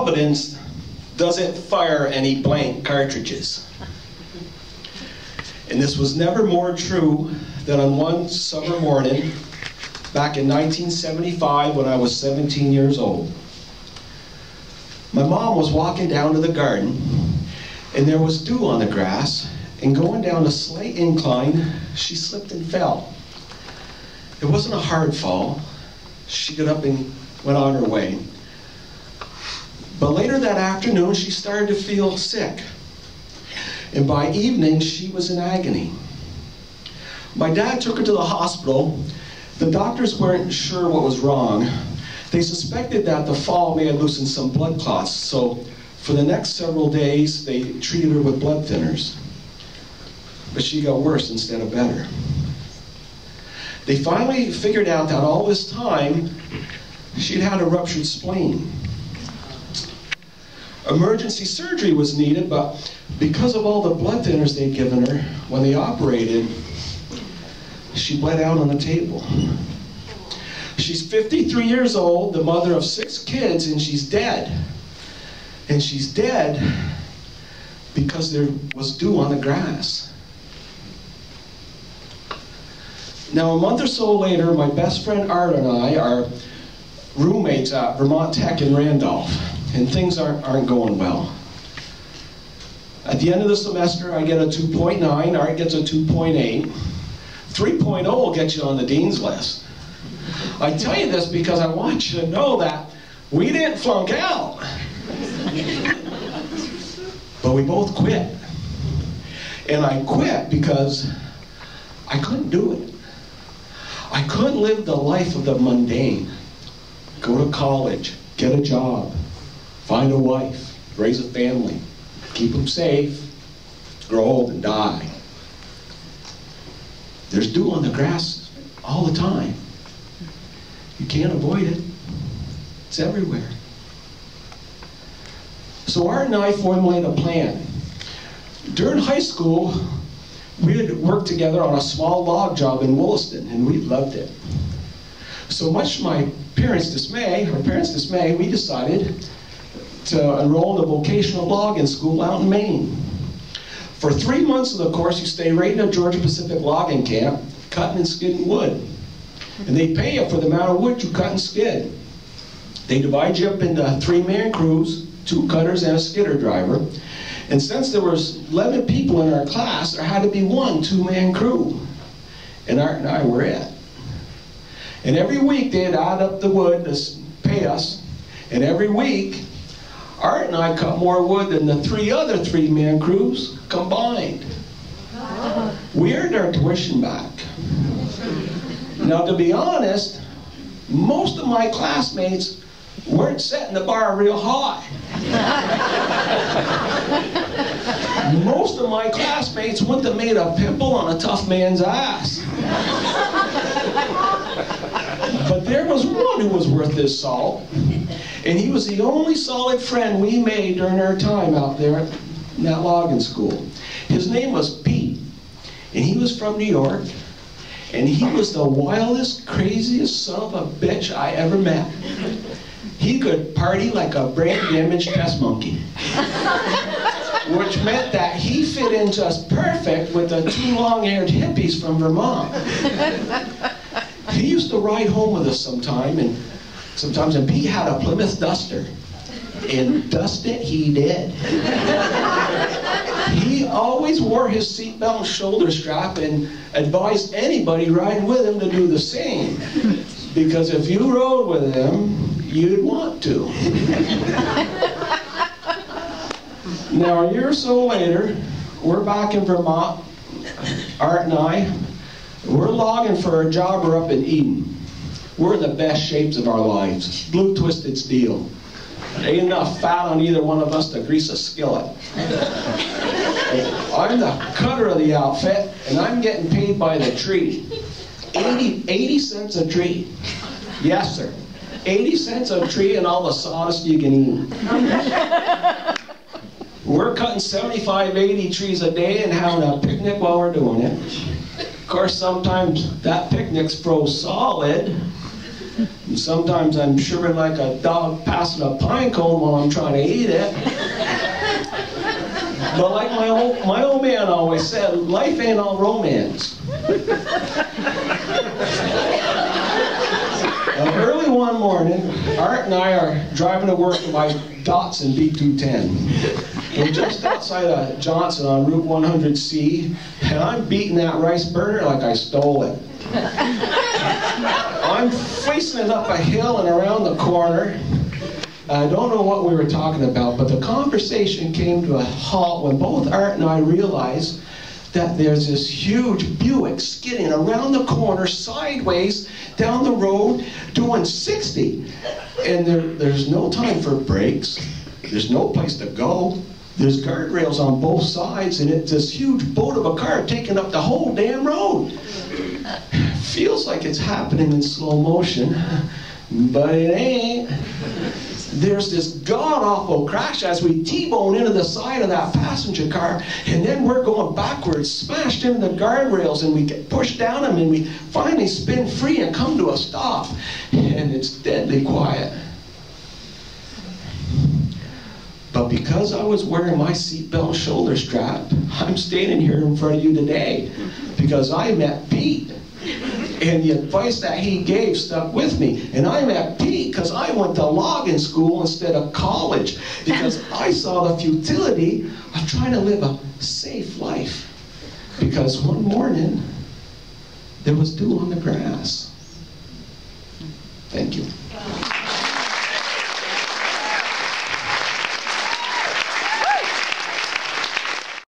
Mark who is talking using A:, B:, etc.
A: Providence doesn't fire any blank cartridges. And this was never more true than on one summer morning back in 1975 when I was 17 years old. My mom was walking down to the garden, and there was dew on the grass, and going down a slight incline, she slipped and fell. It wasn't a hard fall. She got up and went on her way. But later that afternoon, she started to feel sick. And by evening, she was in agony. My dad took her to the hospital. The doctors weren't sure what was wrong. They suspected that the fall may have loosened some blood clots, so for the next several days, they treated her with blood thinners. But she got worse instead of better. They finally figured out that all this time, she'd had a ruptured spleen. Emergency surgery was needed, but because of all the blood thinners they'd given her, when they operated, she bled out on the table. She's 53 years old, the mother of 6 kids, and she's dead. And she's dead because there was dew on the grass. Now, a month or so later, my best friend Art and I are roommates at Vermont Tech in Randolph, and things aren't going well. At the end of the semester, I get a 2.9, Art gets a 2.8. 3.0 will get you on the dean's list. I tell you this because I want you to know that we didn't flunk out. But we both quit. And I quit because I couldn't do it. I couldn't live the life of the mundane. Go to college, get a job, find a wife, raise a family, keep them safe, grow old and die. There's dew on the grass all the time. You can't avoid it. It's everywhere. So Art and I formulated a plan. During high school, we had worked together on a small log job in Williston, and we loved it. So much to my parents' dismay, we decided to enroll in a vocational logging school out in Maine. For 3 months of the course, you stay right in a Georgia Pacific logging camp, cutting and skidding wood. And they pay you for the amount of wood you cut and skid. They divide you up into 3-man crews, 2 cutters and a skidder driver. And since there was 11 people in our class, there had to be 1 2-man crew. And Art and I were it. And every week they'd add up the wood to pay us. And every week, Art and I cut more wood than the 3 other 3-man crews combined. We earned our tuition back. Now, to be honest, most of my classmates weren't setting the bar real high. Most of my classmates wouldn't have made a pimple on a tough man's ass. But there was one who was worth his salt, and he was the only solid friend we made during our time out there in that logging school. His name was Pete, and he was from New York, and he was the wildest, craziest son of a bitch I ever met. He could party like a brain-damaged pest monkey, which meant that he fit in just perfect with the 2 long-haired hippies from Vermont. He used to ride home with us sometimes, and Pete had a Plymouth Duster, and dust it he did. He always wore his seatbelt and shoulder strap and advised anybody riding with him to do the same, because if you rode with him, you'd want to. Now, a year or so later, we're back in Vermont, Art and I. We're logging for a jobber up in Eden. We're in the best shapes of our lives. Blue twisted steel. There ain't enough fat on either one of us to grease a skillet. I'm the cutter of the outfit, and I'm getting paid by the tree. 80 cents a tree. Yes, sir. 80 cents a tree and all the sawdust you can eat. We're cutting 75, 80 trees a day and having a picnic while we're doing it. Of course, sometimes that picnic's froze solid. And sometimes I'm shivering like a dog passing a pine cone while I'm trying to eat it. But like my old man always said, life ain't all romance. Early one morning, Art and I are driving to work in my Datsun B210. We're just outside of Johnson on Route 100C, and I'm beating that rice burner like I stole it. I'm facing it up a hill and around the corner. I don't know what we were talking about, but the conversation came to a halt when both Art and I realized that there's this huge Buick skidding around the corner sideways down the road doing 60. And there's no time for brakes. There's no place to go. There's guardrails on both sides, and it's this huge boat of a car taking up the whole damn road. Feels like it's happening in slow motion, but it ain't. There's this god-awful crash as we T-bone into the side of that passenger car, and then we're going backwards, smashed into the guardrails, and we get pushed down them, and we finally spin free and come to a stop, and it's deadly quiet. But because I was wearing my seatbelt shoulder strap, I'm standing here in front of you today because I met Pete. And the advice that he gave stuck with me. And I met Pete because I went to logging school instead of college, because I saw the futility of trying to live a safe life. Because one morning, there was dew on the grass. Thank you.